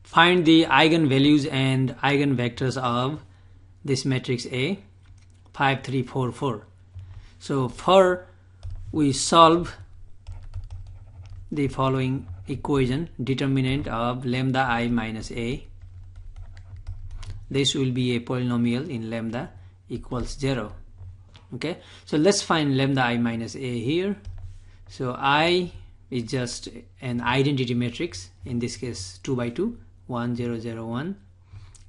Find the eigenvalues and eigenvectors of this matrix A, 5, 3, 4, 4. So for we solve the following equation, determinant of lambda I minus A. This will be a polynomial in lambda equals 0. Okay, so let's find lambda I minus A here. So I is just an identity matrix, in this case 2 by 2, 1, 0, 0, 1.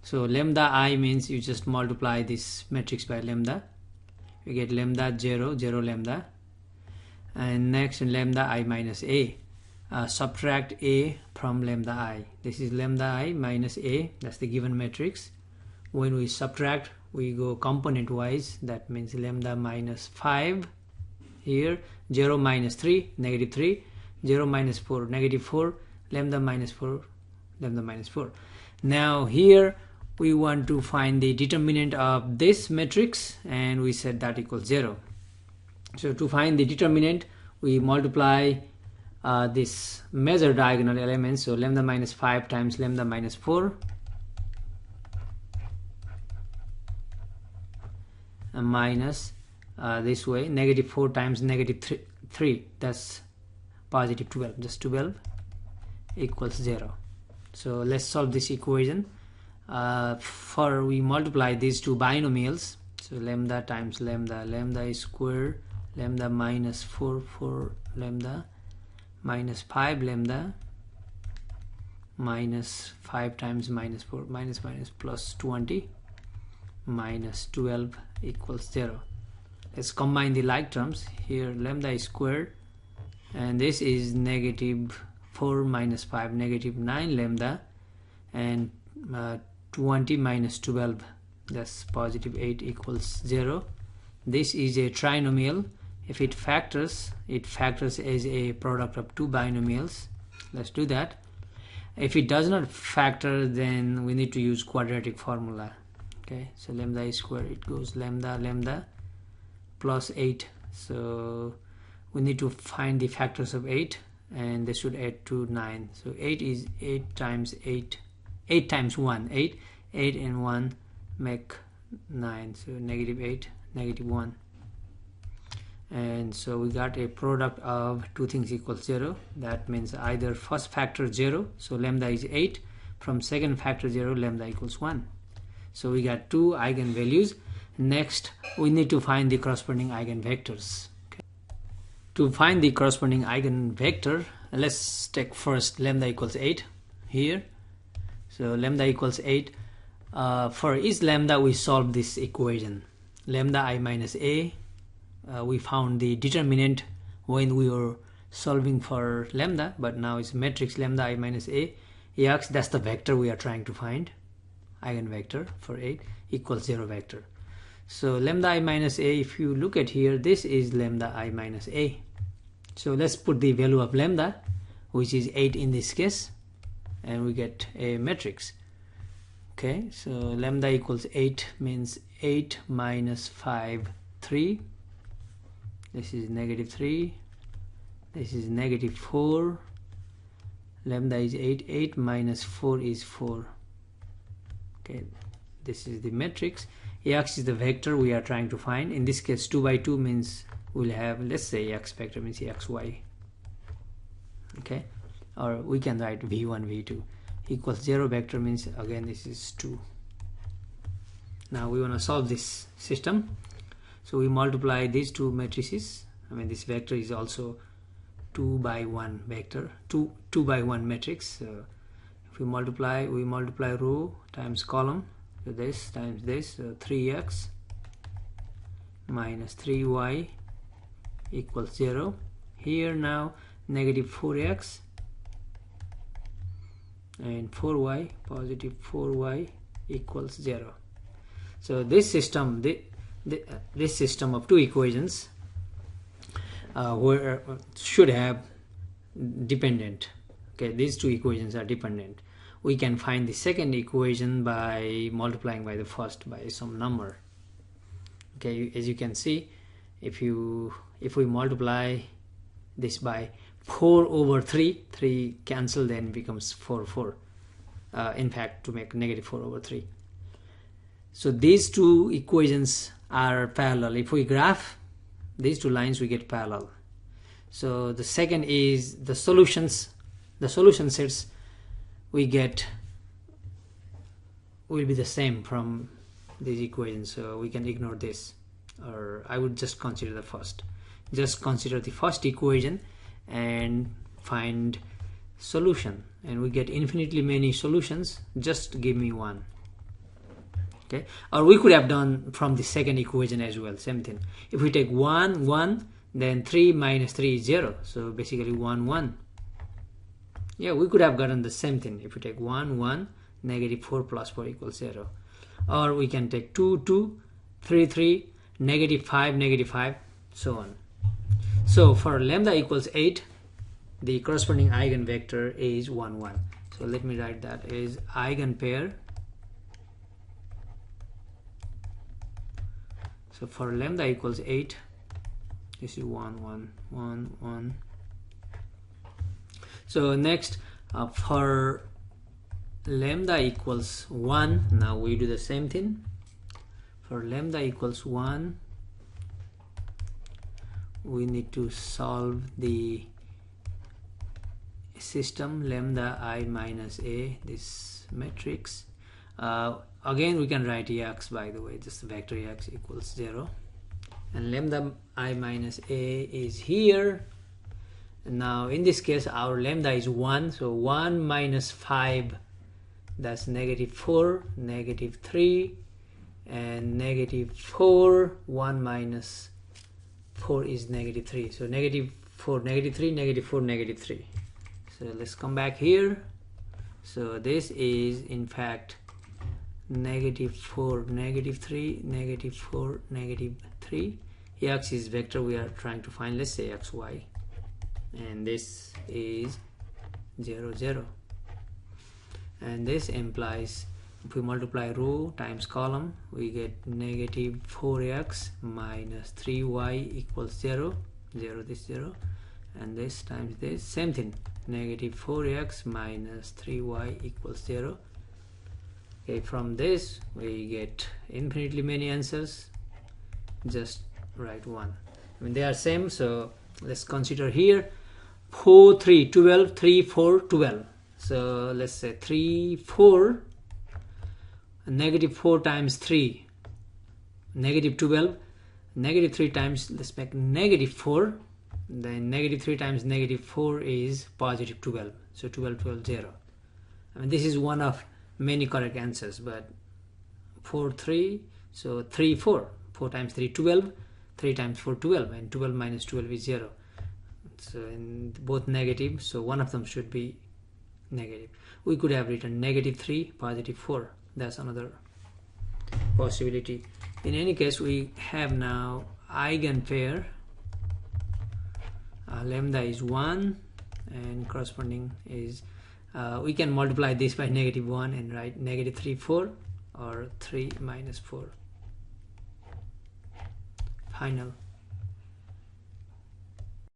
So lambda I means you just multiply this matrix by lambda, you get lambda 0, 0 lambda, and next lambda I minus A. Subtract A from lambda I. This is lambda I minus A, that's the given matrix. When we subtract, we go component wise, that means lambda minus 5 here, 0 minus 3, negative 3, 0 minus 4, negative 4, lambda minus 4, lambda minus 4. Now here we want to find the determinant of this matrix, and we said that equals 0. So to find the determinant, we multiply this measure diagonal elements, so lambda minus 5 times lambda minus 4, and minus this way negative 4 times negative 3, that's positive 12, just 12 equals 0. So let's solve this equation. For we multiply these two binomials, so lambda times lambda, lambda is square, lambda minus 4, 4 lambda, minus 5 lambda, minus 5 times minus 4, minus minus plus 20, minus 12 equals 0. Let's combine the like terms. Here lambda is squared, and this is negative 4 minus 5, negative 9 lambda, and 20 minus 12, that's positive 8 equals 0. This is a trinomial. If it factors as a product of two binomials. Let's do that. If it does not factor, then we need to use quadratic formula. Okay, so lambda is square, it goes lambda lambda plus 8. So we need to find the factors of 8, and they should add to 9. So 8 is 8 times 8, 8 times 1, 8 and 1 make 9, so negative 8, negative 1. And so we got a product of two things equals 0. That means either first factor 0, so lambda is 8, from second factor 0, lambda equals 1. So we got two eigenvalues. Next we need to find the corresponding eigenvectors. Okay. To find the corresponding eigenvector, let's take first lambda equals 8 here. So lambda equals 8. For each lambda we solve this equation, lambda I minus A. We found the determinant when we were solving for lambda, but now it's matrix lambda I minus A. Ax, that's the vector we are trying to find, eigenvector for 8 equals 0 vector. So lambda I minus A, if you look at here, this is lambda I minus A. So let's put the value of lambda, which is 8 in this case, and we get a matrix. Okay, so lambda equals 8 means 8 minus 5, 3. This is negative 3, this is negative 4, lambda is 8, 8 minus 4 is 4. Okay, this is the matrix. Ax is the vector we are trying to find. In this case 2 by 2 means we'll have, let's say Ax vector means xy. Okay, or we can write v1 v2 equals 0 vector means again this is 2. Now we want to solve this system. So we multiply these two matrices. I mean this vector is also 2 by 1 vector, 2 by 1 matrix. So if we multiply row times column, so this times this, so 3x minus 3y equals 0. Here now negative 4x and 4y, positive 4y equals 0. So this system, this system of two equations should have dependent. Okay, these two equations are dependent. We can find the second equation by multiplying by the first by some number. Okay, as you can see, if we multiply this by 4 over 3, 3 cancel, then becomes 4, 4. in fact to make negative 4 over 3. So these two equations are parallel. If we graph these two lines, we get parallel. So the second is the solutions. The solution sets we get will be the same from these equations, so we can ignore this, or I would just consider the first. Just consider the first equation and find solution, and we get infinitely many solutions. Just give me one. Okay, or we could have done from the second equation as well, same thing. If we take 1 1, then 3 minus 3 is 0, so basically 1 1. Yeah, we could have gotten the same thing. If we take 1 1, negative 4 plus 4 equals 0. Or we can take 2 2, 3 3, negative 5, so on. So for lambda equals 8, the corresponding eigenvector is 1 1. So let me write that is eigenpair. So for lambda equals 8, this is 1 1 1 1. So next, for lambda equals 1, now we do the same thing. For lambda equals 1, we need to solve the system lambda I minus a, this matrix. Again we can write Ax, by the way, just vector Ax equals 0, and lambda I minus a is here. And now in this case our lambda is 1, so 1 minus 5, that's negative 4, negative 3, and negative 4. 1 minus 4 is negative 3, so negative 4, negative 3, negative 4, negative 3. So let's come back here. So this is in fact negative 4, negative 3, negative 4, negative 3. Ax is vector we are trying to find, let's say xy, and this is 0 0, and this implies if we multiply row times column, we get negative 4x minus 3y equals 0 0, this 0, and this times this, same thing, negative 4x minus 3y equals 0. Okay, from this we get infinitely many answers. Just write 1. I mean they are same, so let's consider here 4 3 12, 3 4 12. So let's say 3 4, negative 4 times 3, negative 12, negative 3 times, let's make negative 4, then negative 3 times negative 4 is positive 12, so 12 12 0. I mean this is one of many correct answers, but 4 3, so 3 4, 4 times 3 12, 3 times 4 12, and 12 minus 12 is 0. So in both negative, so one of them should be negative. We could have written negative 3, positive 4. That's another possibility. In any case, we have now eigenpair. Lambda is 1, and corresponding is we can multiply this by negative 1 and write negative 3 4, or 3 minus 4. Final.